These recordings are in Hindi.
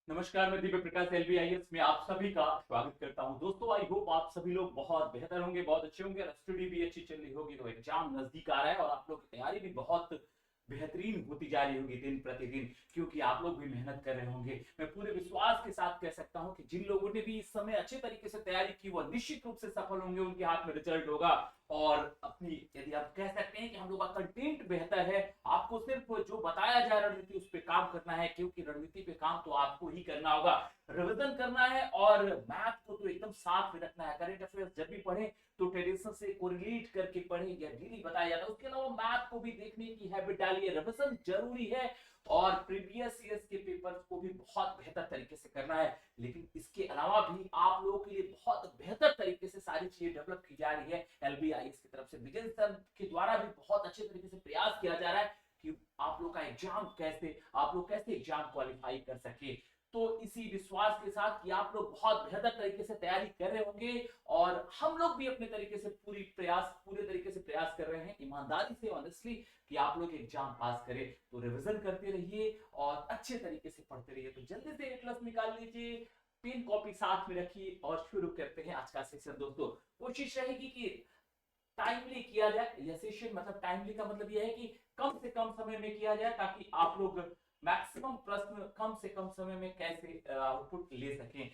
नमस्कार, मैं दीपक प्रकाश एलबीआईएस में आप सभी का स्वागत करता हूं। दोस्तों, आई होप आप सभी लोग बहुत बेहतर होंगे, बहुत अच्छे होंगे। स्टडी भी अच्छी चल रही होगी, तो एग्जाम नजदीक आ रहा है और आप लोग की तैयारी भी बहुत बेहतरीन होती जा रही होगी दिन प्रतिदिन, क्योंकि आप लोग भी मेहनत कर रहे होंगे। मैं पूरे विश्वास के साथ कह सकता हूं कि जिन लोगों ने भी इस समय अच्छे तरीके से तैयारी की, वो निश्चित रूप से सफल होंगे, उनके हाथ में रिजल्ट होगा। और अपनी, यदि आप कह सकते हैं कि हम लोग का कंटेंट बेहतर है, आपको सिर्फ जो बताया जाए रणनीति उस पर काम करना है, क्योंकि रणनीति पे काम तो आपको ही करना होगा। रिविजन करना है और मैथ को तो एकदम साथ में रखना है। करंट अफेयर्स जब भी पढ़े तो ट्रेडिशन से कोरिलेट करके पढ़े, या डेली बताया जाता है। उसके अलावा मैथ को भी देखने की हैबिट डालिए। रिविजन जरूरी है और प्रीवियस ईयर्स के पेपर्स को भी बहुत बेहतर तरीके से करना है। लेकिन इसके अलावा भी आप लोगों के लिए बहुत बेहतर तरीके से सारी चीजें डेवलप की जा रही है एलबीआईएस की तरफ से। विजय सर के द्वारा भी बहुत अच्छे तरीके से प्रयास किया जा रहा है कि आप लोग का एग्जाम कैसे, आप लोग कैसे एग्जाम क्वालिफाई कर सके। तो इसी विश्वास के साथ कि आप लोग बहुत बेहतर तरीके से तैयारी कर रहे होंगे, और हम लोग भी अपने तरीके से पूरे तरीके से प्रयास कर रहे हैं, ईमानदारी से, ऑनेस्टली, कि आप लोग एग्जाम पास करें। तो रिवीजन करते रहिए और अच्छे तरीके से पढ़ते रहिए। तो जल्दी से ए प्लस निकाल लीजिए, पेन कॉपी साथ में रखिए और शुरू करते हैं आज का सेशन। दोस्तों, कोशिश रहेगी कि टाइमली किया जाए। यह सेशन मतलब टाइमली का मतलब यह है कि कम से कम समय में किया जाए, ताकि आप लोग मैक्सिमम प्रश्न कम से कम समय में कैसे आउटपुट ले सकें।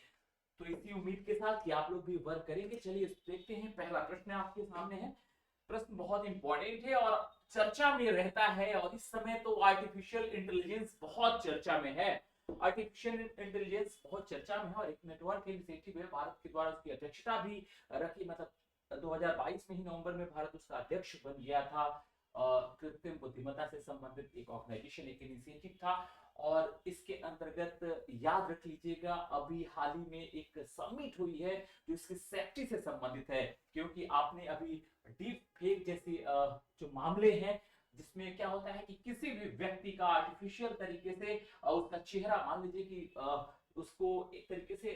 तो इसी उम्मीद के साथ कि आप लोग भी वर्क करेंगे, चलिए देखते हैं। पहला प्रश्न आपके सामने है। प्रश्न बहुत इंपॉर्टेंट है और चर्चा में रहता है, और इस समय तो आर्टिफिशियल इंटेलिजेंस बहुत चर्चा में है। आर्टिफिशियल इंटेलिजेंस बहुत चर्चा में है और एक नेटवर्क इनिशिएटिव है, भारत के द्वारा उसकी अध्यक्षता भी रखी, मतलब 2022 में ही नवंबर में भारत उसका अध्यक्ष बन गया था। कृत्रिम बुद्धिमत्ता से संबंधित एक ऑर्गेनाइजेशन, एक इनिशिएटिव था। और इसके अंतर्गत याद रख लीजिएगा, अभी हाल ही में एक समिट हुई है जो इसकी सेफ्टी से संबंधित है। क्योंकि आपने अभी डीप फेक जैसे जो मामले हैं, जिसमें क्या होता है कि किसी भी व्यक्ति का आर्टिफिशियल तरीके से उसका चेहरा, मान लीजिए कि उसको एक तरीके से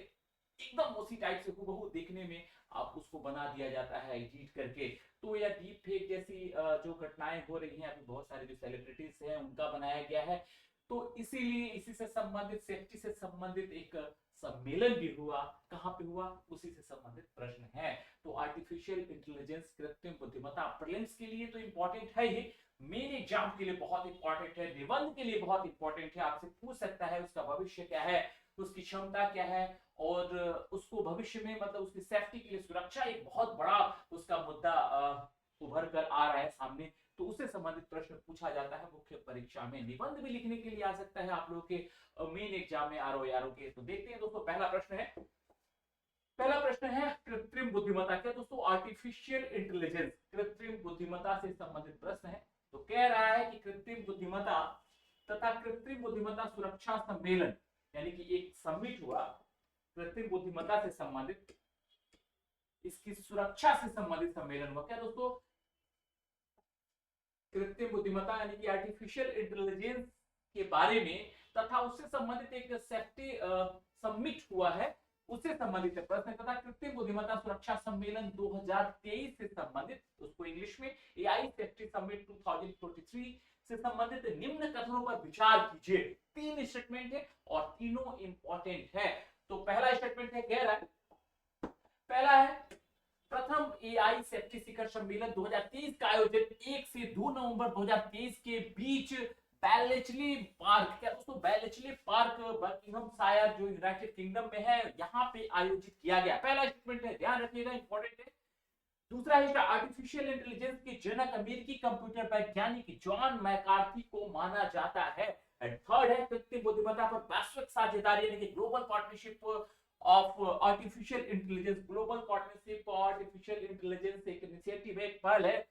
एकदम उसी टाइप से हूबहू देखने में आप उसको बना दिया जाता है एडिट करके। तो या डीप फेक जैसी जो घटनाएं हो रही हैं, अभी बहुत सारे जो सेलिब्रिटीज हैं उनका बनाया गया है। तो इसीलिए इसी से संबंधित, सेफ्टी से संबंधित एक सम्मेलन भी हुआ। कहां पे हुआ, उसी से संबंधित प्रश्न है। तो आर्टिफिशियल इंटेलिजेंस, कृत्रिम बुद्धिमत्ता प्रीलिम्स के लिए तो इंपॉर्टेंट है ही, मेन एग्जाम के लिए बहुत इंपॉर्टेंट है, निबंध के लिए बहुत इंपॉर्टेंट है। आपसे पूछ सकता है उसका भविष्य क्या है, उसकी क्षमता क्या है, और उसको भविष्य में, मतलब उसकी सेफ्टी के लिए, सुरक्षा एक बहुत बड़ा उसका मुद्दा उभर कर आ रहा है सामने। तो उससे संबंधित प्रश्न पूछा जाता है मुख्य परीक्षा में। निबंध भी लिखने के लिए आ सकता है आप लोगों के मेन एग्जाम में, आरओ के। तो देखते हैं दोस्तों, पहला प्रश्न है। पहला प्रश्न है कृत्रिम बुद्धिमत्ता। क्या दोस्तों, आर्टिफिशियल इंटेलिजेंस कृत्रिम बुद्धिमत्ता से संबंधित प्रश्न है। तो कह रहा है कि कृत्रिम बुद्धिमत्ता तथा कृत्रिम बुद्धिमत्ता सुरक्षा सम्मेलन, यानी कि एक समिट हुआ कृत्रिम बुद्धिमत्ता से संबंधित, इसकी सुरक्षा से संबंधित सम्मेलन हुआ। क्या दोस्तों, कृत्रिम बुद्धिमत्ता यानी कि आर्टिफिशियल इंटेलिजेंस के बारे में तथा उससे संबंधित एक सेफ्टी समिट हुआ है, उससे संबंधित प्रश्न। तथा कृत्रिम बुद्धिमत्ता सुरक्षा सम्मेलन 2023 से संबंधित, उसको इंग्लिश में एआई सेफ्टी समिट 2023 से संबंधित निम्न कथनों पर विचार कीजिए। तीन स्टेटमेंट है और तीनों इंपॉर्टेंट है। तो पहला स्टेटमेंट है, कह रहा है, पहला है, प्रथम एआई सेफ्टी शिखर सम्मेलन 2023 का आयोजन 1 से 2 नवंबर 2023 के बीच बैलेचली पार्क, क्या दोस्तों, बैलेचली पार्क, बकिंगम शायर, जो यूनाइटेड किंगडम में है, यहाँ पे आयोजित किया गया। पहला स्टेटमेंट है, ध्यान रखिएगा, इंपॉर्टेंट है। दूसरा है, आर्टिफिशियल इंटेलिजेंस के जनक अमेरिकी कंप्यूटर वैज्ञानिक जॉन मैकार्थी को माना जाता है। एंड थर्ड है, कृत्रिम बुद्धिमत्ता पर वैश्विक साझेदारी, यानी कि global partnership of artificial intelligence. Global partnership artificial intelligence एक इनिशिएटिव है, एक पहल है,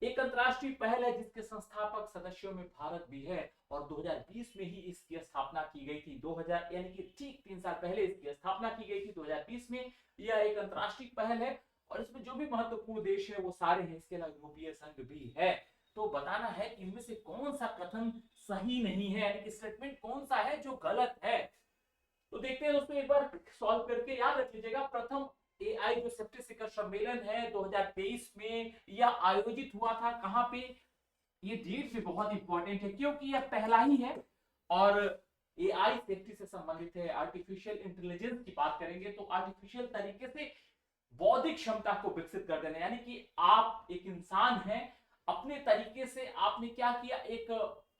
एक अंतरराष्ट्रीय पहल है, जिसके संस्थापक सदस्यों में भारत भी है। और 2020 में ही इसकी स्थापना की गई थी। 2000 यानी कि ठीक 3 साल पहले इसकी स्थापना की गई थी, 2020 में। यह एक अंतरराष्ट्रीय पहल है और इसमें जो भी महत्वपूर्ण देश है वो सारे हैं, इसके अलावा यूरोपीय संघ भी है। तो बताना है कि इनमें से कौन सा कथन सही नहीं है, यानी कि स्टेटमेंट कौन सा है जो गलत है। तो देखते हैं दोस्तों, एक बार सॉल्व करके। याद रख लीजिएगा, प्रथम एआई जो सेफ्टी शिखर सम्मेलन है 2023 में, यह आयोजित हुआ था कहां पे, ये डेट भी बहुत इंपॉर्टेंट है क्योंकि यह पहला ही है। और एआई सेफ्टी से संबंधित है, आर्टिफिशियल इंटेलिजेंस की बात करेंगे तो आर्टिफिशियल तरीके से बौद्धिक क्षमता को विकसित कर देना, यानी कि आप एक इंसान हैं, अपने तरीके से आपने क्या किया, एक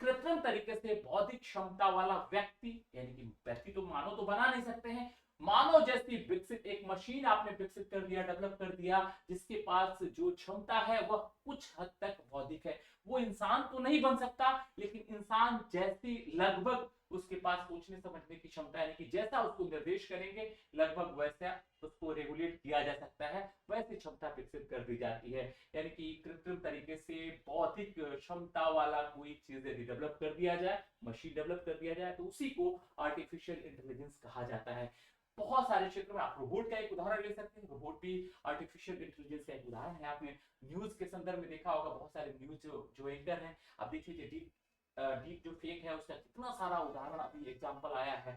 कृत्रिम तरीके से बौद्धिक क्षमता वाला व्यक्ति, यानी कि व्यक्ति तो मानव तो बना नहीं सकते हैं, मानव जैसी विकसित एक मशीन आपने विकसित कर दिया, डेवलप कर दिया, जिसके पास जो क्षमता है वह कुछ हद तक बौद्धिक है। वो इंसान तो नहीं बन सकता, लेकिन इंसान जैसी लगभग उसके पास सोचने समझने की क्षमता है, यानी कि जैसा उसको निर्देश करेंगे लगभग वैसा उसको रेगुलेट किया जा सकता है, वैसी क्षमता विकसित कर दी जाती है। यानी कि कृत्रिम तरीके से बौद्धिक क्षमता वाला कोई चीज यदि डेवलप कर दिया जाए, मशीन डेवलप कर दिया जाए, तो उसी को आर्टिफिशियल इंटेलिजेंस कहा जाता है। बहुत सारे क्षेत्रों में आप रोबोट का एक उदाहरण ले सकते हैं, रोबोट भी आर्टिफिशियल इंटेलिजेंस का एक उदाहरण है। आपने न्यूज के संदर्भ में देखा होगा, बहुत सारे न्यूज जो एंकर हैं, आप देख लीजिए डीप जो फेक है उसका कितना सारा उदाहरण अभी एग्जांपल आया है।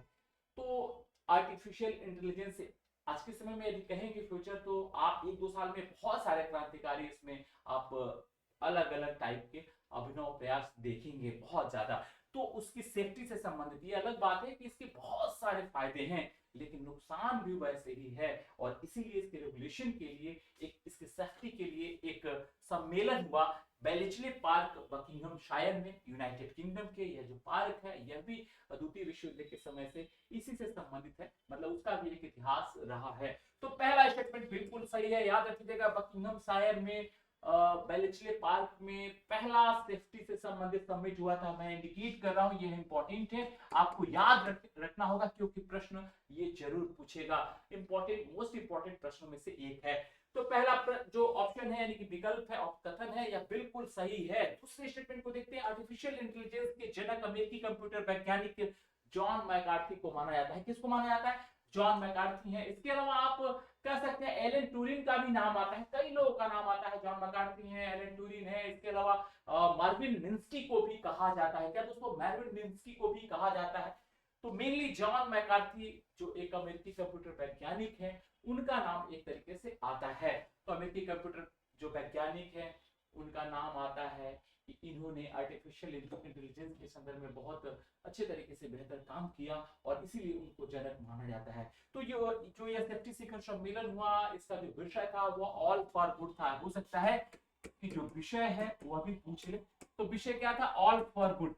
तो आर्टिफिशियल इंटेलिजेंस से आज के समय में यदि कहेंगे फ्यूचर, तो आप एक दो साल में बहुत सारे क्रांतिकारी इसमें आप अलग अलग टाइप के अभिनव प्रयास देखेंगे, बहुत ज्यादा। तो उसकी सेफ्टी से संबंधित ये अलग बात है कि इसके बहुत सारे फायदे हैं, लेकिन नुकसान भी वैसे ही है, और इसीलिए इसके रेगुलेशन के लिए, एक इसके सेफ्टी के लिए एक सम्मेलन हुआ बेलिचले पार्क बकिंघम शायर में, यूनाइटेड किंगडम के। यह जो पार्क है यह भी द्वितीय विश्व युद्ध के समय से इसी से संबंधित है, मतलब उसका भी एक इतिहास रहा है। तो पहला स्टेटमेंट बिल्कुल सही है, याद रखिएगा, बकिंघम शायर में बेलिचले पार्क में पहला सेफ्टी से संबंधित समिट हुआ था। मैं इंडिकेट कर रहा हूं, ये इंपॉर्टेंट है, आपको याद रखना होगा, क्योंकि प्रश्न ये जरूर पूछेगा, इंपॉर्टेंट, मोस्ट इंपॉर्टेंट प्रश्नों में से एक है। तो पहला जो ऑप्शन है, यानी कि विकल्प है, कथन है, यह बिल्कुल सही है। दूसरे स्टेटमेंट को देखते हैं। आर्टिफिशियल इंटेलिजेंस के जनक अमेरिकी कंप्यूटर वैज्ञानिक जॉन मैकार्थी को माना जाता है। किसको माना जाता है? जॉन मैकार्थी है। इसके अलावा आप कह सकते हैं एलन ट्यूरिंग का भी नाम आता है, कई लोगों का नाम आता है, जॉन मैकार्थी है, एलन ट्यूरिंग है। इसके अलावा मार्विन मिन्स्की को भी कहा जाता है। क्या दोस्तों? मार्विन मिन्स्की को भी कहा जाता है। तो मेनली जॉन मैकार्थी जो एक अमेरिकी कंप्यूटर वैज्ञानिक है, उनका नाम एक तरीके से आता है। तो अमेरिकी कंप्यूटर जो वैज्ञानिक है उनका नाम आता है कि इन्होंने आर्टिफिशियल इंटेलिजेंस के संदर्भ में बहुत अच्छे तरीके से बेहतर काम किया, और इसीलिए उनको जनक माना जाता है। तो ये सेफ्टी शिखर सम्मेलन हुआ, इसका जो विषय था वो ऑल फॉर गुड था। हो सकता है कि जो विषय है वो अभी पूछ ले। तो विषय क्या था? ऑल फॉर गुड,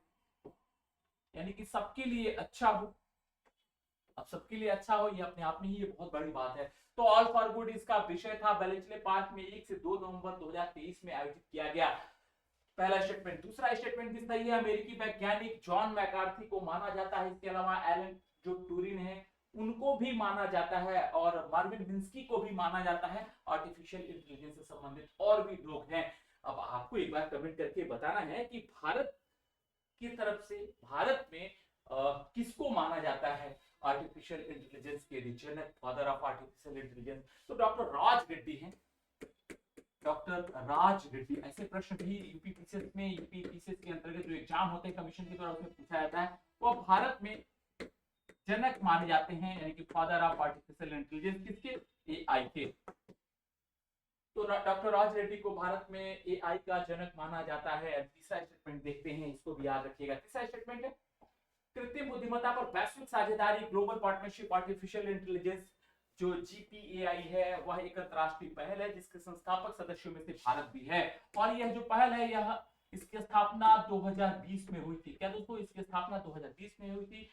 यानी कि सबके लिए अच्छा हो। अब सबके लिए अच्छा हो, ये अपने आप में ही ये बहुत बड़ी बात है। तो ऑल फॉर गुड इसका विषय था। बेलिचले पार्क में 1 से 2 नवंबर 2023 में आयोजित किया गया। पहला स्टेटमेंट। दूसरा स्टेटमेंट भी सही है, अमेरिकी वैज्ञानिक जॉन मैकार्थी को माना जाता है। इसके अलावा एलन जो ट्यूरिंग है उनको भी माना जाता है, और मार्विन मिन्स्की को भी माना जाता है। आर्टिफिशियल इंटेलिजेंस से संबंधित और भी लोग हैं। अब आपको एक बार कमेंट करके बताना है कि भारत की तरफ से भारत में किसको माना जाता है आर्टिफिशियल इंटेलिजेंस के जनक, फादर ऑफ आर्टिफिशियल इंटेलिजेंस? तो डॉक्टर राज रेड्डी हैं, डॉक्टर राज रेड्डी। ऐसे प्रश्न भी यूपीपीसीएस में, यूपीपीसीएस के अंतर्गत जो एग्जाम होते हैं कमीशन के द्वारा, उसमें पूछा जाता है। वो भारत में जनक माने जाते हैं, यानी कि फादर ऑफ आर्टिफिशियल इंटेलिजेंस किसके? एआई के। तो डॉक्टर राज रेड्डी को भारत में एआई का जनक माना जाता है। तीसरा स्टेटमेंट देखते हैं, इसको भी याद रखिएगा। तीसरा स्टेटमेंट है कृत्रिम बुद्धिमत्ता पर वैश्विक साझेदारी, ग्लोबल पार्टनरशिप आर्टिफिशियल इंटेलिजेंस जो जीपीएआई है, वह एक अंतरराष्ट्रीय पहल है जिसके संस्थापक सदस्यों में से भारत भी है। और यह जो पहल है, यह इसकी स्थापना 2020 में हुई थी। क्या दोस्तों? इसकी स्थापना 2020 में हुई थी।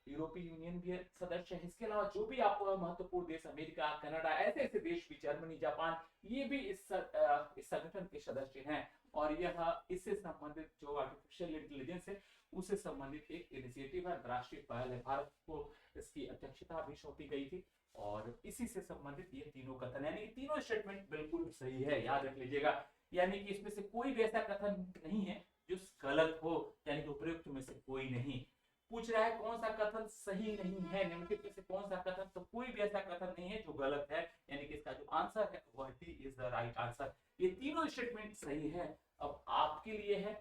यूरोपीय यूनियन भी सदस्य है। इसके अलावा जो भी आप महत्वपूर्ण देश, अमेरिका, कनाडा, ऐसे ऐसे देश भी, जर्मनी, जापान, ये भी इस संगठन के सदस्य हैं। और यह इससे संबंधित जो आर्टिफिशियल इंटेलिजेंस है उससे संबंधित एक इनिशिएटिव है, अंतरराष्ट्रीय पहल है। भारत को इसकी अध्यक्षता भी सौंपी गई थी, और इसी से संबंधित ये तीनों कथन, यानी कि तीनों स्टेटमेंट बिल्कुल सही है, याद रख लीजिएगा। यानी कि इसमें से कोई भी ऐसा कथन नहीं है जो गलत हो, यानी कि उपयुक्त में से कोई नहीं। पूछ रहा है कौन सा कथन सही नहीं है, निम्नलिखित में से कौन सा कथन, तो कोई भी ऐसा कथन नहीं है जो गलत है, यानी कि इसका जो आंसर है वह D is the right answer. ये तीनों स्टेटमेंट सही है। अब आपके लिए है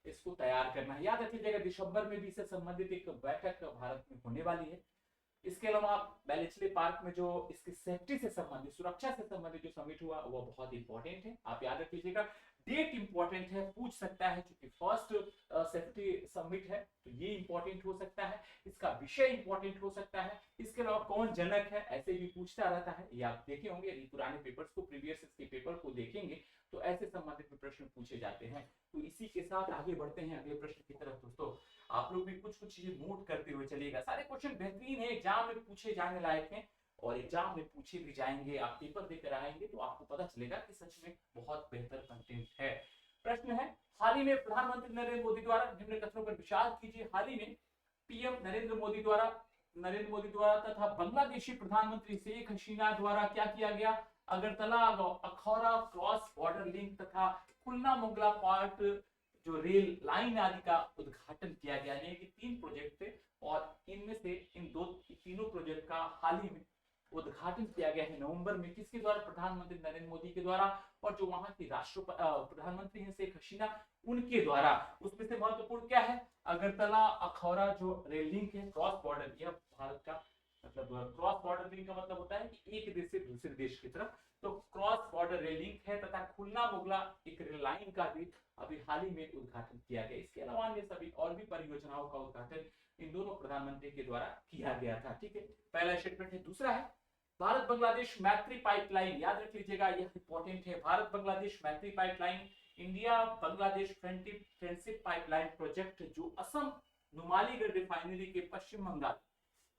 इसको तैयार करना है। याद रखिएगा दिसंबर में भी इससे संबंधित एक बैठक भारत में होने वाली है। इसके अलावा बेलिचले पार्क में जो इसकी सेफ्टी से संबंधित, सुरक्षा से संबंधित जो समिट हुआ वो बहुत इंपॉर्टेंट है, आप याद रख लीजिएगा। डेट इंपॉर्टेंट है, पूछ सकता है, क्योंकि फर्स्ट सेफ्टी समिट है, तो ये इंपॉर्टेंट हो सकता है, इसका विषय इंपॉर्टेंट हो सकता है, इसके अलावा कौन जनक है ऐसे भी पूछता रहता है। ये आप देखे होंगे यदि पुराने पेपर्स को, प्रीवियस के पेपर को देखेंगे तो ऐसे संबंधित प्रश्न पूछे जाते हैं। तो इसी के साथ आगे बढ़ते हैं अगले प्रश्न की तरफ। दोस्तों आप लोग भी कुछ कुछ चीजें नोट करते हुए चलिएगा, सारे क्वेश्चन बेहतरीन है, एग्जाम में पूछे जाने लायक हैं और एग्जाम में पूछे भी जाएंगे। आप पेपर देकर आएंगे तो आपको पता चलेगा कि सच में बहुत बेहतर कंटेंट है। प्रश्न है, हाल ही में प्रधानमंत्री नरेंद्र मोदी द्वारा निम्न कथनों पर विचार कीजिए। हाल ही में पीएम नरेंद्र मोदी द्वारा तथा बांग्लादेशी प्रधानमंत्री शेख हसीना द्वारा क्या किया गया? Agartala Akhaura cross border link तथा खुलना मोगला पार्ट जो रेल लाइन आदि का उद्घाटन किया गया। यानी कि 3 प्रोजेक्ट थे और इनमें से इन तीनों प्रोजेक्ट का हाल ही में उद्घाटन किया गया है नवंबर में। किसके द्वारा? प्रधानमंत्री नरेंद्र मोदी के द्वारा और जो वहां की प्रधानमंत्री हैं शेख हसीना, उनके द्वारा। उसमें से महत्वपूर्ण क्या है? अगरतला अखौरा जो रेल लिंक है, क्रॉस बॉर्डर, यह भारत का मतलब क्रॉस बॉर्डर लिंक का मतलब होता है कि एक देश से दूसरे देश की तरफ, तो क्रॉस बॉर्डर रेल लिंक है तथा खुलना मुगला एक रेल लाइन का भी अभी हाल ही में उद्घाटन किया गया। इसके अलावा अन्य सभी और भी परियोजनाओं का उद्घाटन इन दोनों प्रधानमंत्री के द्वारा किया गया था। ठीक है, पहला स्टेटमेंट है। दूसरा है भारत बांग्लादेश मैत्री पाइपलाइन, याद रख लीजिएगा यह इंपॉर्टेंट है। भारत बांग्लादेश मैत्री pipeline, India Bangladesh friendship pipeline project जो असम नुमालीगढ़ रिफाइनरी के पश्चिम बंगाल,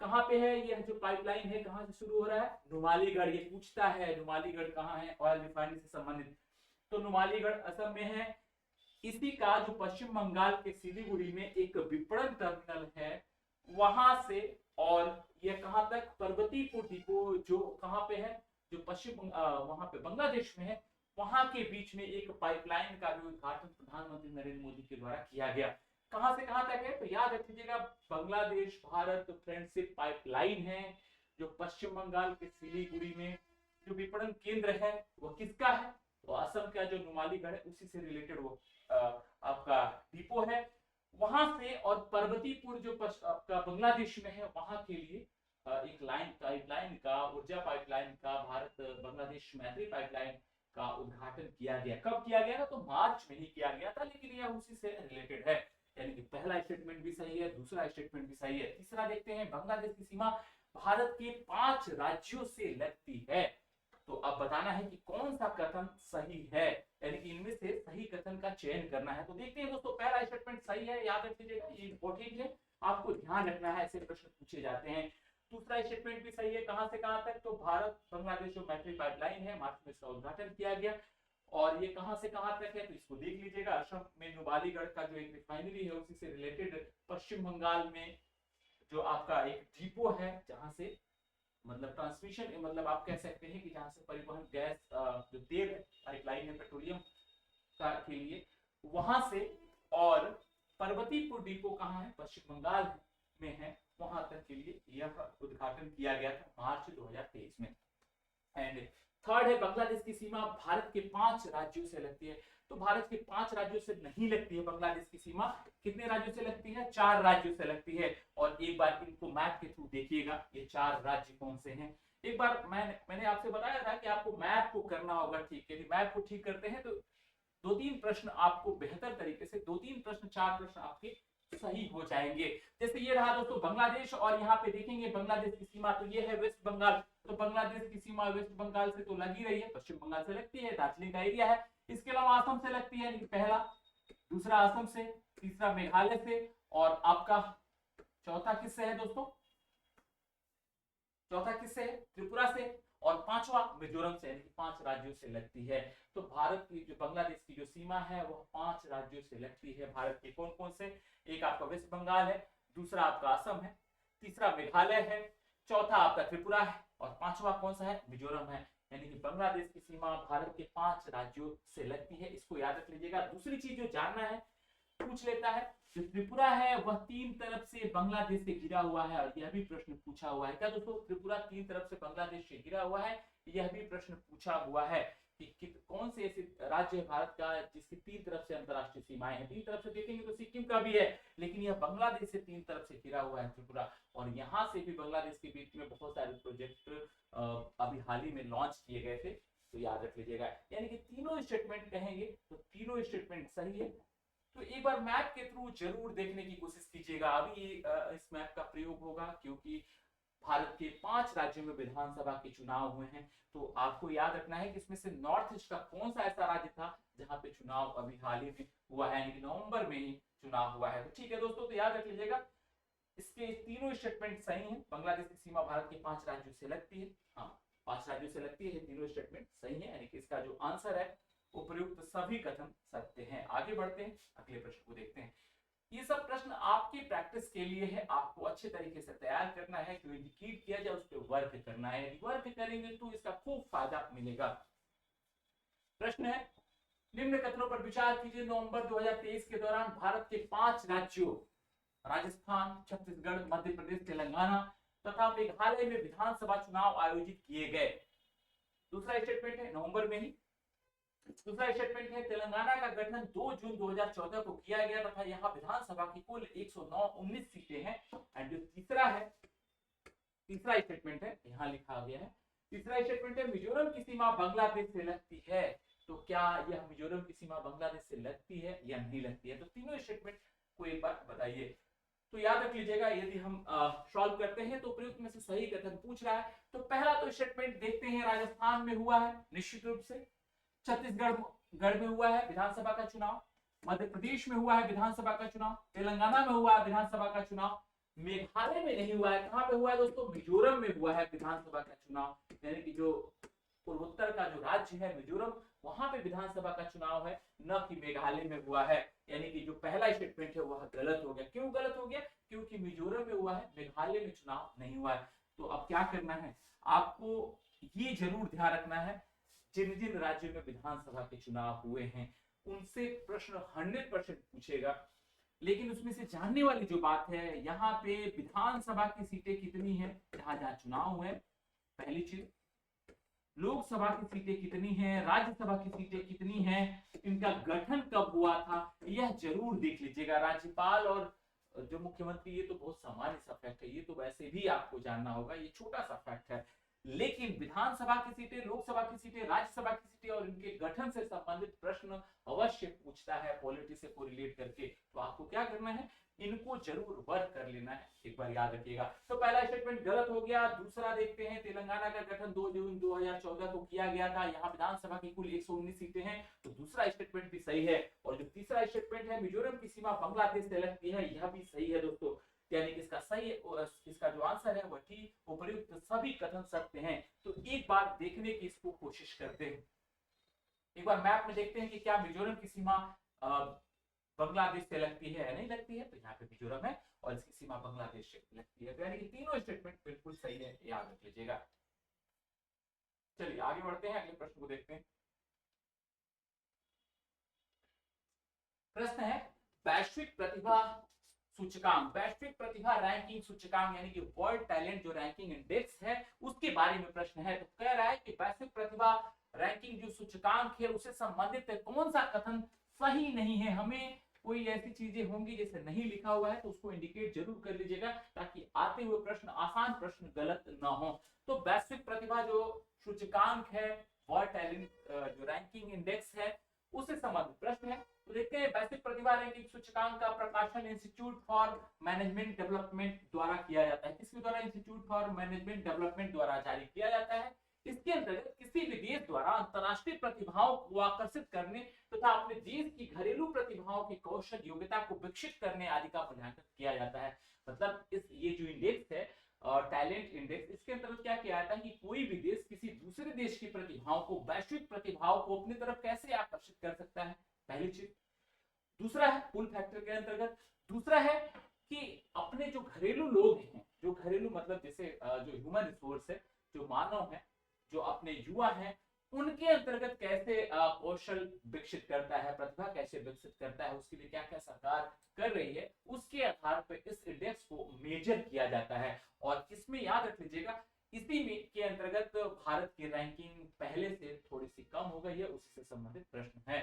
कहां पे है यह जो पाइपलाइन है, कहां से शुरू हो रहा है? नुमालीगढ़। ये पूछता है नुमालीगढ़ कहां है ऑयल रिफाइनरी से संबंधित, तो नुमालीगढ़ असम में है। इसी का जो पश्चिम बंगाल के सिलीगुड़ी में एक विपणन टर्मिनल है वहां से, और यह कहां तक? पर्वतीपुर डिपो जो कहां पे है? जो पश्चिम वहां पे बांग्लादेश में है, वहां के बीच में एक पाइपलाइन का भी उद्घाटन प्रधानमंत्री नरेंद्र मोदी के द्वारा किया गया। कहां से कहां तक है? तो याद रख लीजिएगा बांग्लादेश भारत फ्रेंडशिप पाइपलाइन है जो पश्चिम बंगाल के सिलीगुड़ी में जो विपणन केंद्र है वो किसका है? तो असम का जो नुमालीगढ़ है उसी से रिलेटेड वो आपका डिपो है वहां से। और पर्वतीपुर जो आपका बांग्लादेश में है वहां के लिए एक पाइपलाइन का, ऊर्जा पाइपलाइन का, भारत बांग्लादेश मैत्री पाइपलाइन का उद्घाटन किया गया। कब किया गया? तो मार्च में ही किया गया था, लेकिन यह उसी से रिलेटेड है। यानी कि पहला स्टेटमेंट भी सही है, दूसरा स्टेटमेंट भी सही है। तीसरा देखते हैं, बांग्लादेश की सीमा भारत के 5 राज्यों से लगती है। तो अब बताना है कि कौन सा कथन सही है, यानी कि इनमें से सही कथन का चयन करना है। तो देखते हैं दोस्तों, पहला स्टेटमेंट सही है, याद रख लीजिएगा ये इंपॉर्टेंट है, आपको ध्यान रखना है, ऐसे प्रश्न पूछे जाते हैं। दूसरा स्टेटमेंट भी सही है, कहां से कहां तक? तो भारत बांग्लादेश जो मैत्री पाइपलाइन है मार्च में इसका उद्घाटन किया गया और ये कहां से कहां तक है? तो इसको देख लीजिएगा, असम में नुमालीगढ़ का जो एक रिफाइनरी है उसी से रिलेटेड, पश्चिम बंगाल में जो आपका एक डिपो है जहां से मतलब ट्रांसमिशन, मतलब आप कह सकते हैं कि जहां से परिवहन गैस जो तेल पाइपलाइन है पेट्रोलियम का के लिए वहां से, और पर्वतीपुर डिपो कहां है? पश्चिम बंगाल में है, वहां तक के लिए यह उद्घाटन किया गया था मार्च 2023 में। एंड थर्ड है, बांग्लादेश की सीमा भारत के 5 राज्यों से लगती है। तो भारत के 5 राज्यों से नहीं लगती है बांग्लादेश की सीमा, कितने राज्यों से लगती है? 4 राज्यों से लगती है। और एक बार इनको मैप के थ्रू देखिएगा, ये 4 राज्य कौन से हैं। एक बार मैंने आपसे बताया था कि आपको मैप को करना होगा ठीक। यदि मैप को ठीक करते हैं तो 2-3 प्रश्न आपको बेहतर तरीके से, 2-3 प्रश्न 4 प्रश्न आपके सही हो जाएंगे। जैसे ये रहा दोस्तों बांग्लादेश, और यहाँ पे देखेंगे बांग्लादेश की सीमा, तो ये है वेस्ट बंगाल। तो बांग्लादेश की सीमा वेस्ट बंगाल से तो लगी रही है, पश्चिम बंगाल से लगती है, दार्जिलिंग का एरिया है। इसके अलावा असम से लगती है, पहला, दूसरा असम से, तीसरा मेघालय से, और आपका चौथा किससे है दोस्तों? चौथा किससे है? त्रिपुरा से, और पांचवा मिजोरम से, यानी 5 राज्यों से लगती है। तो भारत की जो बांग्लादेश की जो सीमा है वह 5 राज्यों से लगती है। भारत के कौन कौन से? एक आपका वेस्ट बंगाल है, दूसरा आपका असम है, तीसरा मेघालय है, चौथा आपका त्रिपुरा है, और पांचवा कौन सा है? मिजोरम है। यानी कि बांग्लादेश की सीमा भारत के 5 राज्यों से लगती है, इसको याद रख लीजिएगा। दूसरी चीज जो जानना है पूछ लेता है, जो त्रिपुरा है वह 3 तरफ से बांग्लादेश से घिरा हुआ है, और यह भी प्रश्न पूछा हुआ है। क्या दोस्तों? त्रिपुरा 3 तरफ से बांग्लादेश से घिरा हुआ है, यह भी प्रश्न पूछा हुआ है कि कौन से ऐसे राज्य है भारत का जिसकी 3 तरफ से अंतरराष्ट्रीय सीमाएं हैं। 3 तरफ से देखेंगे तो सिक्किम का भी है, लेकिन यह बांग्लादेश से 3 तरफ से घिरा हुआ है त्रिपुरा, और यहाँ से भी बांग्लादेश के बीच में बहुत सारे प्रोजेक्ट अभी हाल ही में लॉन्च किए गए थे, तो याद रख लीजिएगा। यानी कि तीनों स्टेटमेंट कहेंगे तो तीनों स्टेटमेंट सही है, तो एक बार मैप के थ्रू जरूर देखने की कोशिश कीजिएगा। अभी इस मैप का प्रयोग होगा क्योंकि भारत के 5 राज्यों में विधानसभा के चुनाव हुए हैं। तो आपको याद रखना है कि इसमें से नॉर्थ ईस्ट का कौन सा ऐसा राज्य था जहां पे चुनाव अभी हाल ही में हुआ है, यानी कि नवंबर में ही चुनाव हुआ है। तो ठीक है दोस्तों, तो याद रख लीजिएगा इसके तीनों स्टेटमेंट सही हैं। बांग्लादेश की सीमा भारत के 5 राज्यों से लगती है। हाँ, 5 राज्यों से लगती है, तीनों स्टेटमेंट सही है, यानी कि इसका जो आंसर है उपयुक्त सभी कथन सत्य हैं। आगे बढ़ते हैं, अगले प्रश्न को देखते हैं। ये सब प्रश्न आपकी प्रैक्टिस के लिए है, आपको अच्छे तरीके से तैयार करना है, जो इंडिकेट किया जाए उस पर वर्क करना है। यदि वर्क करेंगे तो इसका खूब फायदा मिलेगा। प्रश्न है, निम्न कथनों पर विचार कीजिए। नवंबर 2023 के दौरान भारत के 5 राज्यों राजस्थान, छत्तीसगढ़, मध्य प्रदेश, तेलंगाना तथा मेघालय में विधानसभा चुनाव आयोजित किए गए। दूसरा स्टेटमेंट है नवंबर में ही। दूसरा स्टेटमेंट है तेलंगाना का गठन 2 जून 2014 को किया गया तथा यहाँ विधानसभा की कुल 119 सीटें हैं। एंड जो तीसरा स्टेटमेंट है, यहाँ लिखा गया है, तीसरा स्टेटमेंट है मिजोरम की सीमा बांग्लादेश से लगती है। तो क्या यह मिजोरम की सीमा बांग्लादेश से लगती है या नहीं लगती है? तो तीनों स्टेटमेंट को एक बार बताइए। तो याद रख लीजिएगा, यदि हम सॉल्व करते हैं तो प्रयुक्त में से सही कथन पूछ रहा है। तो पहला तो स्टेटमेंट देखते हैं, राजस्थान में हुआ है निश्चित रूप से, छत्तीसगढ़ में हुआ है विधानसभा का चुनाव, मध्य प्रदेश में हुआ है विधानसभा का चुनाव, तेलंगाना में हुआ है विधानसभा का चुनाव, मेघालय में नहीं हुआ है। कहां पे हुआ है दोस्तों? मिजोरम में हुआ है विधानसभा का चुनाव, यानी कि जो पूर्वोत्तर का जो राज्य है मिजोरम, वहां पे विधानसभा का चुनाव है, न कि मेघालय में हुआ है। यानी कि जो पहला स्टेटमेंट है वह गलत हो गया। क्यों गलत हो गया? क्योंकि मिजोरम में हुआ है, मेघालय में चुनाव नहीं हुआ है। तो अब क्या करना है, आपको ये जरूर ध्यान रखना है, जिन जिन राज्यों में विधानसभा के चुनाव हुए हैं उनसे प्रश्न 100% पूछेगा। लेकिन उसमें से जानने वाली जो बात है, यहाँ पे विधानसभा की सीटें कितनी है जहां जहां चुनाव हुए, पहली चीज। लोकसभा की सीटें कितनी हैं, राज्यसभा की सीटें कितनी हैं, इनका गठन कब हुआ था, यह जरूर देख लीजिएगा। राज्यपाल और जो मुख्यमंत्री, ये तो बहुत सामान्य सा फैक्ट है, ये तो वैसे भी आपको जानना होगा, ये छोटा सा फैक्ट है। लेकिन विधानसभा की सीटें, लोकसभा की सीटें, राज्यसभा की सीटें और इनके गठन से संबंधित प्रश्न अवश्य पूछता है पॉलिटी से कोरिलेट करके। तो आपको क्या करना है, इनको जरूर वर्क कर लेना है, एक बार याद रखिएगा। तो पहला स्टेटमेंट गलत हो गया। दूसरा देखते हैं, तेलंगाना का गठन 2 जून 2014 को किया गया था, यहाँ विधानसभा की कुल 119 सीटें हैं, तो दूसरा स्टेटमेंट भी सही है। और जो तीसरा स्टेटमेंट है मिजोरम की सीमा बांग्लादेश से लगती है, यह भी सही है दोस्तों। यानी कि इसका सही, इसका जो आंसर है वह टी, उपयुक्त सभी कथन सत्य हैं। तो एक बार देखने की इसको कोशिश करते हैं। एक बार मैप में देखते हैं कि क्या मिजोरम की सीमा बांग्लादेश से लगती है या नहीं लगती है। तो यहाँ पे मिजोरम है और इसकी सीमा बांग्लादेश से लगती है। तो यानी कि तीनों स्टेटमेंट बिल्कुल सही है, याद रख लीजिएगा। चलिए आगे बढ़ते हैं, अगले प्रश्न को देखते हैं। प्रश्न है, वैश्विक प्रतिभा सूचकांक, वैश्विक प्रतिभा रैंकिंग सूचकांक यानी कि वर्ल्ड टैलेंट जो रैंकिंग इंडेक्स है उसके बारे में प्रश्न है। तो कह रहा है कि वैश्विक प्रतिभा रैंकिंग जो सूचकांक है उससे संबंधित कौन सा कथन सही नहीं है। हमें कोई ऐसी चीजें होंगी जैसे नहीं लिखा हुआ है तो उसको इंडिकेट जरूर कर लीजिएगा, ताकि आते हुए प्रश्न, आसान प्रश्न गलत ना हो। तो वैश्विक प्रतिभा जो सूचकांक है, वर्ल्ड टैलेंट जो रैंकिंग इंडेक्स है, उससे संबंधित प्रश्न है। तो देखते हैं, वैश्विक प्रतिभा रैंकिंग सूचकांक का प्रकाशन इंस्टीट्यूट फॉर मैनेजमेंट डेवलपमेंट द्वारा किया जाता है। किसके द्वारा? इंस्टीट्यूट फॉर मैनेजमेंट डेवलपमेंट द्वारा जारी किया जाता है। इसके अंतर्गत किसी भी देश द्वारा अंतरराष्ट्रीय प्रतिभाओं को आकर्षित करने तथा अपने देश की घरेलू प्रतिभाओं की कौशल योग्यता को विकसित करने आदि का मूल्यांकन किया जाता है। मतलब इस ये जो इंडेक्स है और टैलेंट इंडेक्स, इसके अंतर्गत क्या किया जाता है कि कोई भी देश किसी दूसरे देश की प्रतिभाओं को, वैश्विक प्रतिभाओं को अपनी तरफ कैसे आकर्षित कर सकता है, पहली चीज। दूसरा है पुल फैक्टर के अंतर्गत। दूसरा है कि अपने जो घरेलू लोग हैं, जो घरेलू मतलब जैसे जो ह्यूमन रिसोर्स है, जो मानव है, जो अपने युवा हैं, उनके अंतर्गत कैसे कौशल विकसित करता है, प्रतिभा कैसे विकसित करता है, उसके लिए क्या क्या सरकार कर रही है, उसके आधार पर इस इंडेक्स को मेजर किया जाता है। और इसमें याद रख लीजिएगा, इसी में के अंतर्गत भारत की रैंकिंग पहले से थोड़ी सी कम हो गई है, उसी से संबंधित प्रश्न है।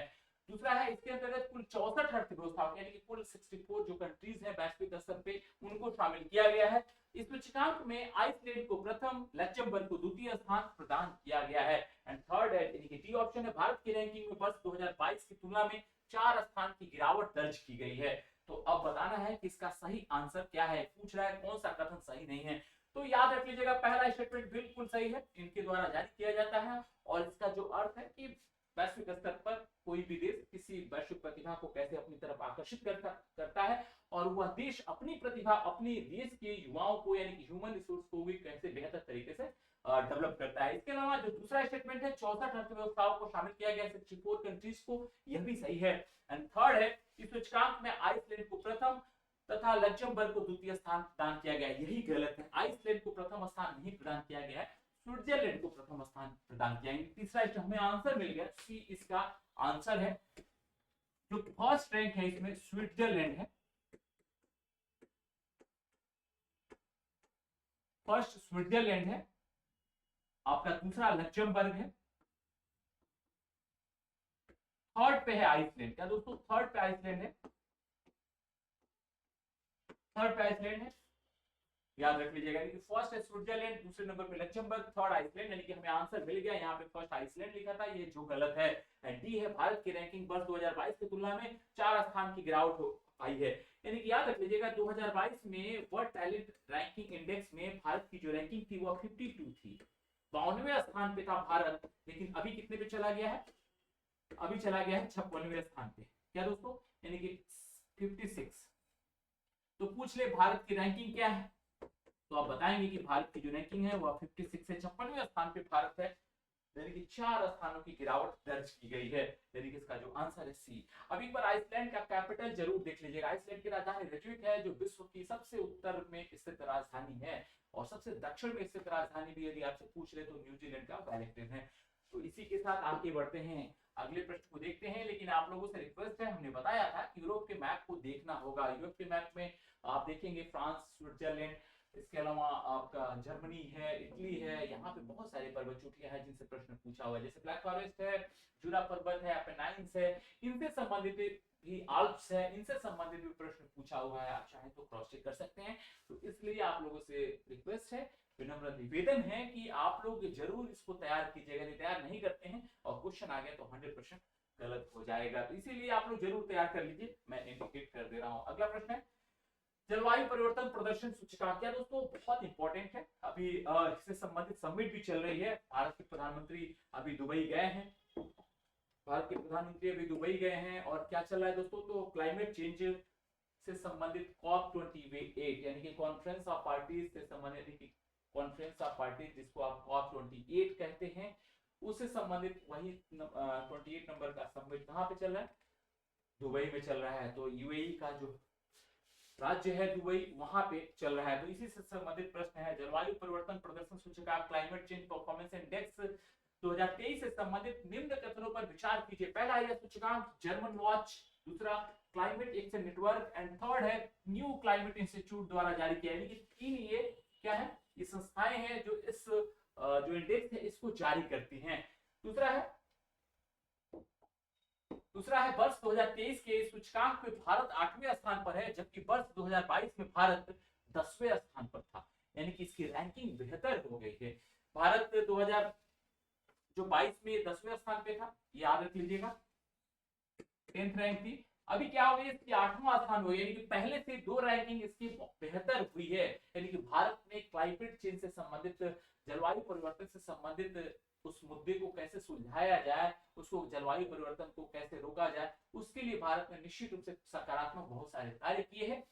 दूसरा है, इसके अंतर्गत कुल 64 अर्थव्यवस्थाओं यानी कि कुल 64 जो कंट्रीज हैं वैश्विक स्तर पे, उनको शामिल किया गया है। इस सूचकांक में आइसलैंड को प्रथम, लक्जमबर्ग को द्वितीय स्थान प्रदान किया गया है। एंड थर्ड है, यानी कि डी ऑप्शन है, भारत की रैंकिंग में वर्ष 2022 की तुलना में 4 स्थान की गिरावट दर्ज की गई है। तो अब बताना है कि इसका सही आंसर क्या है, पूछ रहा है कौन सा कथन सही नहीं है। तो याद रख लीजिएगा पहला स्टेटमेंट बिल्कुल सही है, इनके द्वारा जारी किया जाता है, और इसका जो अर्थ है कि वैश्विक स्तर पर कोई भी देश किसी वैश्विक प्रतिभा को कैसे अपनी तरफ आकर्षित करता है, और वह देश अपनी प्रतिभा अपने देश के युवाओं को यानी कि ह्यूमन रिसोर्स को भी कैसे बेहतर तरीके से डेवलप करता है। इसके अलावा जो दूसरा स्टेटमेंट है 64 अर्थव्यवस्थाओं को शामिल किया गया 64 कंट्रीज को, यह भी सही है। एंड थर्ड है इस सूचकांक में आइसलैंड को प्रथम तथा लक्जमबर्ग को द्वितीय स्थान प्रदान किया गया, यही गलत है। आइसलैंड को प्रथम स्थान नहीं प्रदान किया गया है, स्विट्जरलैंड को प्रथम स्थान प्रदान किया गया। तीसरा हमें आंसर मिल गया, सी इसका आंसर है। जो फर्स्ट रैंक है इसमें स्विट्जरलैंड है, फर्स्ट स्विट्जरलैंड है, आपका दूसरा लक्जमबर्ग है, थर्ड पे है आइसलैंड। क्या दोस्तों, थर्ड पे आइसलैंड है, थर्ड पे आइसलैंड है, याद रख लीजिएगा। फर्स्ट है स्विट्जरलैंड, दूसरे नंबर पे लक्जमबर्ग, थर्ड आइसलैंड, यानी कि हमें आंसर मिल गया। यहाँ पे फर्स्ट आइसलैंड लिखा था, ये जो गलत है। डी है भारत की रैंकिंग वर्ष 2022 की तुलना में 4 स्थान की गिरावट आई है, यानी कि याद रख लीजिएगा 2022 में वर्ल्ड टैलेंट रैंकिंग इंडेक्स में भारत की जो रैंकिंग थी वो 52 थी, 52वें स्थान पे था भारत, लेकिन अभी कितने पे चला गया है, अभी चला गया है 56वें स्थान पे। क्या दोस्तों, यानी कि 56। तो पूछ ले भारत की रैंकिंग क्या है, तो आप बताएंगे कि भारत की जो रैंकिंग है वह 56 से 56वें स्थान पे भारत है, यानी कि 4 स्थानों की गिरावट दर्ज की गई है, यानी कि इसका जो आंसर है सी। अब एक बार आइसलैंड का कैपिटल जरूर देख लीजिएगा। आइसलैंड की राजधानी रेकयाविक है, जो विश्व की सबसे उत्तर में स्थित राजधानी है, और सबसे दक्षिण में स्थित राजधानी भी यदि आपसे पूछ ले तो न्यूजीलैंड का वेलिंगटन है। तो इसी के साथ आगे बढ़ते हैं, अगले प्रश्न को देखते हैं। लेकिन आप लोगों से रिक्वेस्ट है, हमने बताया था यूरोप के मैप को देखना होगा। यूरोप के मैप में आप देखेंगे फ्रांस, स्विट्जरलैंड, इसके अलावा आपका जर्मनी है, इटली है, यहाँ पे बहुत सारे पर्वत चोटियां हैं जिनसे प्रश्न पूछा हुआ है, जैसे ब्लैक फॉरेस्ट है, जूरा पर्वत है, अपेनाइन्स है, इनसे संबंधित भी आल्प्स है, इनसे संबंधित भी प्रश्न पूछा हुआ है, आप चाहे तो क्रॉस चेक कर सकते हैं। तो इसलिए आप लोगों से रिक्वेस्ट है, विनम्र निवेदन है कि आप लोग जरूर इसको तैयार कीजिएगा, यदि तैयार नहीं करते हैं और क्वेश्चन आ गया तो 100% गलत हो जाएगा। तो इसीलिए आप लोग जरूर तैयार कर लीजिए, मैं इंडिकेट कर दे रहा हूँ। अगला प्रश्न है जलवायु परिवर्तन प्रदर्शन सूचकांक। क्या दोस्तों, बहुत इंपॉर्टेंट है, अभी इससे संबंधित समिट भी चल रही है। भारत के प्रधानमंत्री अभी दुबई गए हैं, भारत के प्रधानमंत्री अभी दुबई गए हैं, और क्या चल रहा है दोस्तों, तो क्लाइमेट चेंज से संबंधित COP28 यानी कि कॉन्फ्रेंस ऑफ पार्टीज से संबंधित, कॉन्फ्रेंस ऑफ पार्टीज जिसको आप COP28 कहते हैं, उससे संबंधित वही 28 नंबर का समिट कहाँ पे चल रहा है, दुबई में चल रहा है। तो यूएई का जो राज्य है दुबई, वहां पे चल रहा है। तो इसी से संबंधित प्रश्न है, जलवायु परिवर्तन प्रदर्शन सूचकांक क्लाइमेट चेंज परफॉर्मेंस इंडेक्स 2023 से संबंधित निम्न कथनों पर विचार कीजिए। पहला है सूचकांक जर्मन वॉच, दूसरा climate action network, and third है न्यू क्लाइमेट इंस्टीट्यूट द्वारा जारी किया। यानी कि 3 ये क्या है, ये संस्थाएं हैं जो इस जो इंडेक्स है इसको जारी करती हैं। दूसरा है वर्ष 2023 के सूचकांक में भारत 8वें स्थान पर है, जबकि वर्ष 2022 में भारत 10वें स्थान पर था, यानी कि इसकी रैंकिंग बेहतर हो गई है। भारत 2022 में 10वें स्थान पे था, याद रख लीजिएगा, 10th रैंक थी। अभी क्या हो गई, इसकी 8वां स्थान हो गया, यानी कि पहले से 2 रैंकिंग इसकी बेहतर हुई है। यानी कि भारत ने क्लाइमेट चेंज से संबंधित, जलवायु परिवर्तन से संबंधित उस मुद्दे को कैसे सुलझाया जाए, उसको जलवायु परिवर्तन को कैसे रोका जाए, उसके लिए भारत ने निश्चित रूप से सकारात्मक बहुत सारे कार्य किए हैं,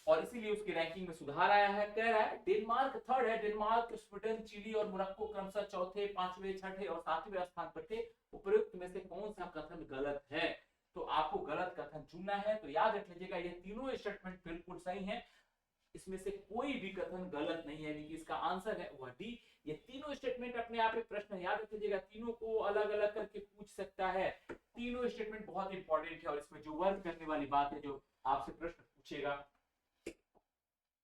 और इसीलिए उसकी रैंकिंग में सुधार आया है। कह रहा है डेनमार्क थर्ड है, डेनमार्क, स्वीडन, चिली और मोरक्को क्रमशः चौथे, 5वें, 6ठे और 7वें स्थान पर थे। उपयुक्त में से कौन सा कथन गलत है, तो आपको गलत कथन चुनना है। तो याद रख लीजिएगा ये तीनों स्टेटमेंट बिल्कुल सही है, इसमें से कोई भी कथन गलत नहीं है, यानी कि इसका आंसर है वह डी। ये तीनों स्टेटमेंट अपने आप में प्रश्न, याद रख लीजिएगा, तीनों को अलग अलग करके पूछ सकता है। तीनों स्टेटमेंट बहुत इंपॉर्टेंट है, और इसमें जो वर्क करने वाली बात है जो आपसे प्रश्न पूछेगा,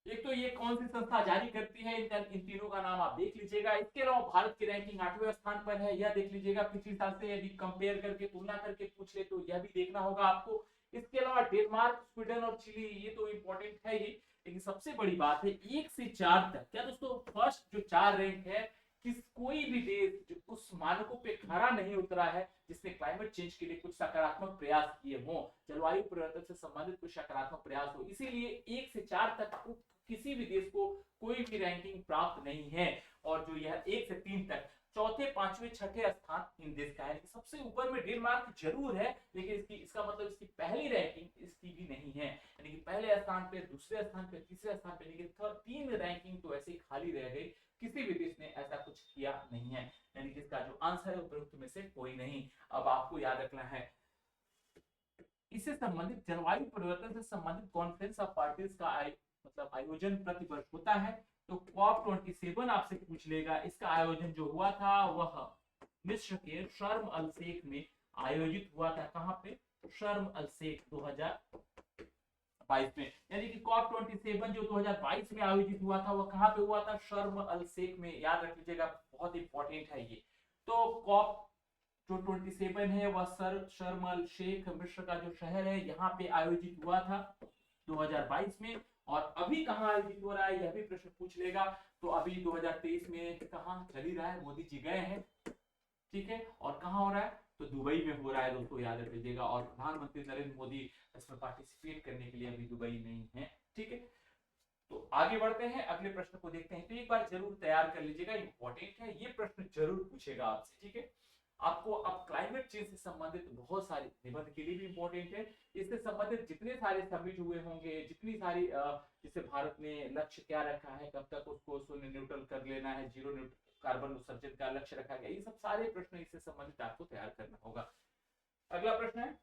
एक तो ये कौन सी संस्था जारी करती है, इन तीनों का नाम आप देख लीजिएगा। इसके अलावा भारत की रैंकिंग 8वें स्थान पर है, यह देख लीजिएगा। पिछले साल से यदि कंपेयर करके, तुलना करके पूछ ले तो यह भी देखना होगा आपको। इसके अलावा डेनमार्क, स्वीडन और चिली, ये तो इंपॉर्टेंट है ही, लेकिन सबसे बड़ी बात है 1 से 4 तक। क्या दोस्तों, फर्स्ट जो 4 रैंक है कोई भी देश जो उस मानकों पे खरा नहीं उतरा है जिसने क्लाइमेट चेंज के लिए कुछ सकारात्मक प्रयास किए हों, जलवायु परिवर्तन से संबंधित कुछ सकारात्मक प्रयास हो, इसीलिए 1 से 4 तक किसी भी देश को कोई भी रैंकिंग प्राप्त नहीं है। और जो यह 1 से 3 तक चौथे, पांचवें, छठे स्थान इन देश का है। सबसे ऊपर में डेनमार्क जरूर है, लेकिन इसका मतलब इसकी पहली रैंकिंग इसकी भी नहीं है, यानी कि पहले स्थान पे, दूसरे स्थान पे, तीसरे स्थान पे, लेकिन 3 रैंकिंग तो ऐसे ही खाली रह गई। किसी भी देश ने ऐसा कुछ किया नहीं है, यानी कि इसका जो आंसर है उपरोक्त में से कोई नहीं। अब आपको याद रखना है, इससे संबंधित जलवायु परिवर्तन से संबंधित कॉन्फ्रेंस ऑफ पार्टीज का मतलब आयोजन प्रतिवर्ष होता है। तो COP27 आपसे पूछ लेगा। इसका आयोजन जो हुआ था वह मिस्र के शर्म अल शेख में आयोजित हुआ था। कहां पे? शर्म अल शेख 2022 में। यानी कि COP27 जो 2022 में आयोजित हुआ था वह कहां पे हुआ था? शर्म अल शेख में। याद रख लीजिएगा, बहुत इंपॉर्टेंट है ये। तो COP जो 27 है वह शर्म अल शेख मिस्र का जो शहर है यहाँ पे आयोजित हुआ था 2022 में। और अभी कहाँ आयोजित हो रहा है यह भी प्रश्न पूछ लेगा। तो अभी 2023 में कहाँ चल ही रहा है, मोदी जी गए हैं, ठीक है। और कहाँ हो रहा है? तो दुबई में हो रहा है दोस्तों, याद रख लीजिएगा। और प्रधानमंत्री नरेंद्र मोदी इसमें पार्टिसिपेट करने के लिए अभी दुबई नहीं है, ठीक है। तो आगे बढ़ते हैं, अगले प्रश्न को देखते हैं। तो एक बार जरूर तैयार कर लीजिएगा, इंपॉर्टेंट है ये प्रश्न, जरूर पूछेगा आपसे, ठीक है। आपको अब क्लाइमेट चेंज से संबंधित बहुत सारे निबंध के लिए भी इंपॉर्टेंट है। इससे संबंधित जितने सारे समिट हुए होंगे, जितनी सारी जैसे भारत ने लक्ष्य क्या रखा है, कब तक उसको शून्य न्यूट्रल कर लेना है, जीरो कार्बन उत्सर्जन का लक्ष्य रखा गया, ये सब सारे प्रश्न इससे संबंधित आपको तैयार करना होगा। अगला प्रश्न है,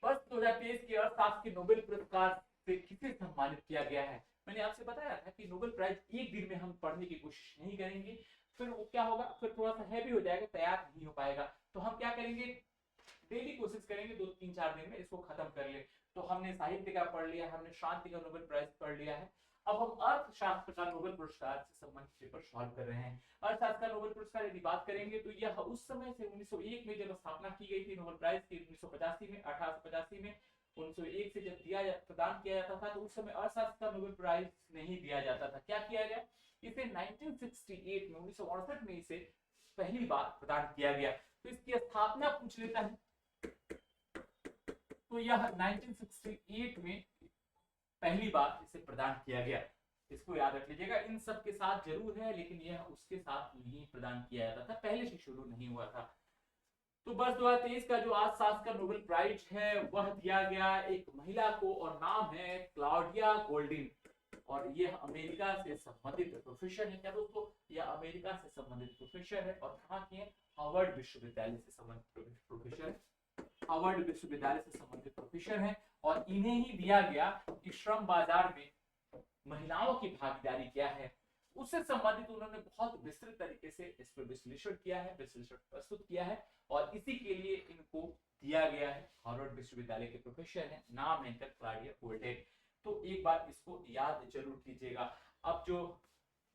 वर्ष 2023 के अर्थशास्त्र के नोबेल पुरस्कार से किसे सम्मानित किया गया है? मैंने आपसे बताया था कि नोबेल प्राइज एक दिन में हम पढ़ने की कोशिश नहीं करेंगे, फिर वो क्या होगा, फिर थोड़ा सा हैवी हो जाएगा, तैयार नहीं हो पाएगा। तो हम क्या करेंगे, डेली कोशिश करेंगे 2-3-4 दिन में इसको खत्म कर ले। तो हमने साहित्य का पढ़ लिया, हमने शांति का नोबेल प्राइज पढ़ लिया है। अब हम अर्थशास्त्र का नोबेल पुरस्कार से संबंधित पेपर सॉल्व कर रहे हैं। अर्थशास्त्र का नोबेल पुरस्कार यदि बात करेंगे तो यह उस समय से 1901 में जब स्थापना की गई थी नोबेल प्राइज की, 1985 में, 1885 में, 1901 से जब प्रदान किया जाता था, तो उस समय अर्थशास्त्र का नोबेल प्राइज नहीं दिया जाता था। क्या किया गया, इसे 1968 में, 1968 में इसे पहली बार प्रदान किया गया। तो इसकी स्थापना पूछ लेता है, तो यह 1968 में पहली बार इसे प्रदान किया गया। इसको याद रख लीजिएगा, इन सब के साथ जरूर है, लेकिन यह उसके साथ नहीं प्रदान किया जाता था, पहले से शुरू नहीं हुआ था। तो वर्ष 2023 का जो अर्थशास्त्र का नोबेल प्राइज है वह दिया गया एक महिला को, और नाम है क्लाउडिया गोल्डिन। और यह अमेरिका से संबंधित प्रोफेसर है। क्या दोस्तों, यह अमेरिका से संबंधित प्रोफेसर है। और कहाँ की है? हार्वर्ड विश्वविद्यालय से संबंधित प्रोफेसर, हार्वर्ड विश्वविद्यालय से संबंधित प्रोफेसर है। और इन्हें ही दिया गया कि श्रम बाजार में महिलाओं की भागीदारी क्या है, उससे संबंधित उन्होंने बहुत विस्तृत तरीके से इस पर विश्लेषण किया है, विश्लेषण प्रस्तुत किया है, और इसी के लिए इनको दिया गया है। हार्वर्ड विश्वविद्यालय के प्रोफेसर है, नाम है इनका क्लाउडिया गोल्डिन। तो एक बार इसको याद जरूर कीजिएगा। अब जो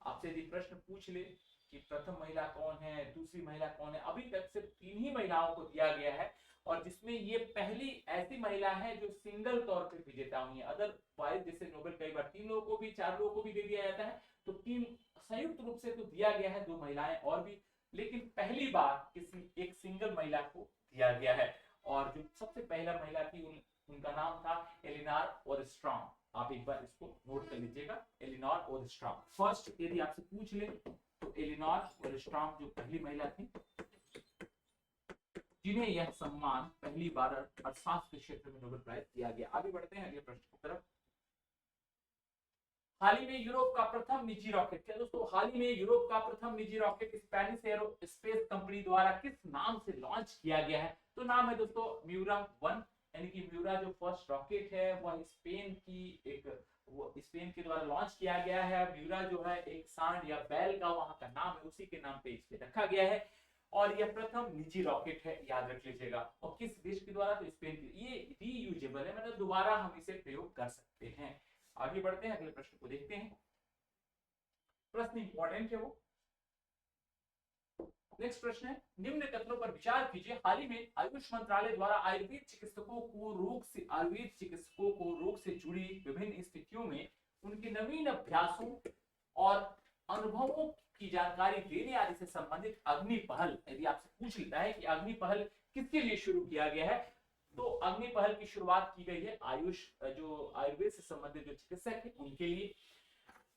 आपसे यदि प्रश्न पूछ ले कि प्रथम महिला कौन है, दूसरी महिला कौन है, अभी तक सिर्फ 3 ही महिलाओं को दिया गया है, और जिसमें ये पहली ऐसी महिला है जो सिंगल तौर पर विजेता हुई है। अदरवाइज जैसे नोबेल कई बार 3 लोगों को भी, 4 लोगों को भी दे दिया जाता है, तो 3 संयुक्त रूप से तो दिया गया है, 2 महिलाएं और भी, लेकिन पहली बार किसी एक सिंगल महिला को दिया गया है। और जो सबसे पहला महिला थी उनका नाम था एलिनोर ओरस्ट्रॉम। आप एक बार इसको नोट कर लीजिएगा, एलिनोर ओरस्ट्रॉम। फर्स्ट यदि आपसे पूछ ले तो एलिनोर ओरस्ट्रॉम जो पहली महिला थी जिन्हें यह सम्मान पहली बार अर्थशास्त्र के क्षेत्र में नोबेल प्राइज दिया गया। आगे बढ़ते हैं अगले प्रश्न की तरफ। हाल ही में यूरोप का प्रथम निजी रॉकेट, क्या दोस्तों, हाल ही में यूरोप का प्रथम निजी रॉकेट स्पेनिश एरोस्पेस कंपनी द्वारा किस नाम से लॉन्च किया गया है? तो नाम है दोस्तों म्यूरा 1, यानी कि म्यूरा जो फर्स्ट रॉकेट है वह स्पेन के द्वारा लॉन्च किया गया है। म्यूरा जो है एक सांड या बैल का वहां का नाम है, उसी के नाम पे इसे रखा गया है। और यह प्रथम निजी रॉकेट है, याद रख लीजिएगा। और किस देश के द्वारा? तो स्पेन के। ये रीयूजेबल है, मतलब दोबारा हम इसे प्रयोग कर सकते हैं। आगे बढ़ते हैं, अगले प्रश्न को देखते हैं। प्रश्न इंपॉर्टेंट है वो। नेक्स्ट प्रश्न है, निम्न कथनों पर विचार कीजिए। हाल ही में आयुष मंत्रालय द्वारा आयुर्वेद चिकित्सकों को रोग से जुड़ी विभिन्न स्थितियों में उनके नवीन अभ्यासों और अनुभवों की जानकारी देने आदि से संबंधित अग्नि पहल, यदि आपसे पूछ लेता है कि अग्नि पहल किसके लिए शुरू किया गया है, तो अग्नि पहल की शुरुआत की गई है आयुष जो आयुर्वेद से संबंधित जो चिकित्सक है उनके लिए।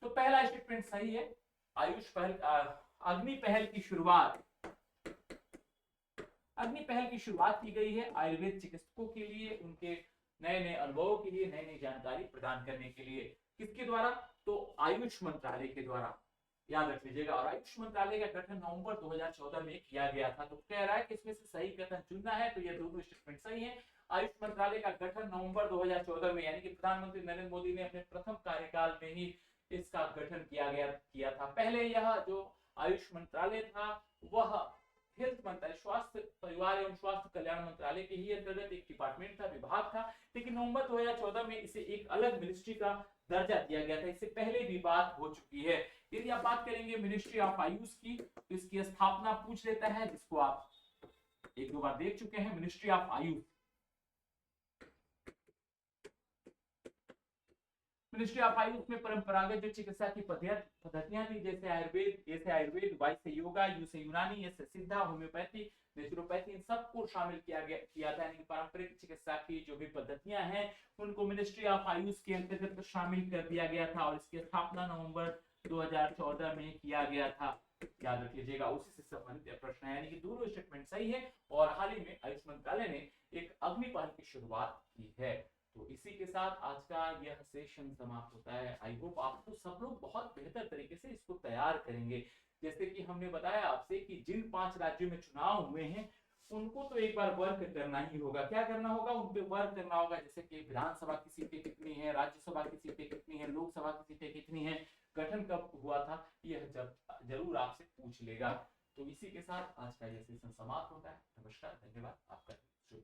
तो पहला स्टेटमेंट सही है। आयुष पहल अग्नि पहल की शुरुआत की गई है आयुर्वेद चिकित्सकों के लिए, उनके नए नए अनुभवों के लिए, नई नई जानकारी प्रदान करने के लिए। किसके द्वारा, तो आयुष मंत्रालय के द्वारा, याद रख लीजिएगा। और आयुष मंत्रालय का गठन नवंबर 2014 में किया गया था। तो कह रहा है कि इसमें से सही कथन चुनना है, तो ये दोनों स्टेटमेंट सही है। आयुष मंत्रालय का गठन नवंबर 2014 में, यानी कि प्रधानमंत्री नरेंद्र मोदी ने अपने प्रथम कार्यकाल में ही इसका गठन किया था। पहले यह जो आयुष मंत्रालय था वह हेल्थ मंत्रालय, स्वास्थ्य परिवार एवं स्वास्थ्य कल्याण मंत्रालय के ही अंतर्गत एक डिपार्टमेंट था, विभाग था। लेकिन नवंबर 2014 में इसे एक अलग मिनिस्ट्री का दर्जा दिया गया था। इससे पहले भी बात हो चुकी है। यदि आप बात करेंगे मिनिस्ट्री ऑफ आयुष की, तो इसकी स्थापना पूछ लेता है, जिसको आप एक दो बार देख चुके हैं। Ministry of Ayush, ministry of Ayush में परंपरागत जो चिकित्सा की पद्धतियां थी, जैसे आयुर्वेद, वाई से योगा, यू से यूनानी, एस से सिद्धा, होम्योपैथी, नेचुरोपैथी, इन सबको शामिल किया था। यानी कि पारंपरिक चिकित्सा की जो भी पद्धतियां हैं उनको मिनिस्ट्री ऑफ आयुष के अंतर्गत शामिल कर दिया गया था और इसकी स्थापना नवंबर 2014 में किया गया था। याद रखिएगा, उसी से संबंधित प्रश्न है। यानी कि दोनों स्टेटमेंट सही है और हाल ही में आयुष मंत्रालय ने एक अग्नि पहल की शुरुआत की है। तो इसी के साथ आज का यह सेशन समाप्त होता है। आई होप आपको सब लोग बहुत बेहतर तरीके से इसको तैयार करेंगे। जैसे कि हमने बताया आपसे कि जिन 5 राज्यों में चुनाव हुए हैं उनको तो एक बार वर्क करना ही होगा। क्या करना होगा, उन पे वर्क करना होगा। जैसे कि विधानसभा की सीटें कितनी है, राज्यसभा की सीटें कितनी है, लोकसभा की सीटें कितनी है, गठन कब हुआ था, यह जरूर आपसे पूछ लेगा। तो इसी के साथ आज का यह सेशन समाप्त होता है। नमस्कार, धन्यवाद, आपका शुभ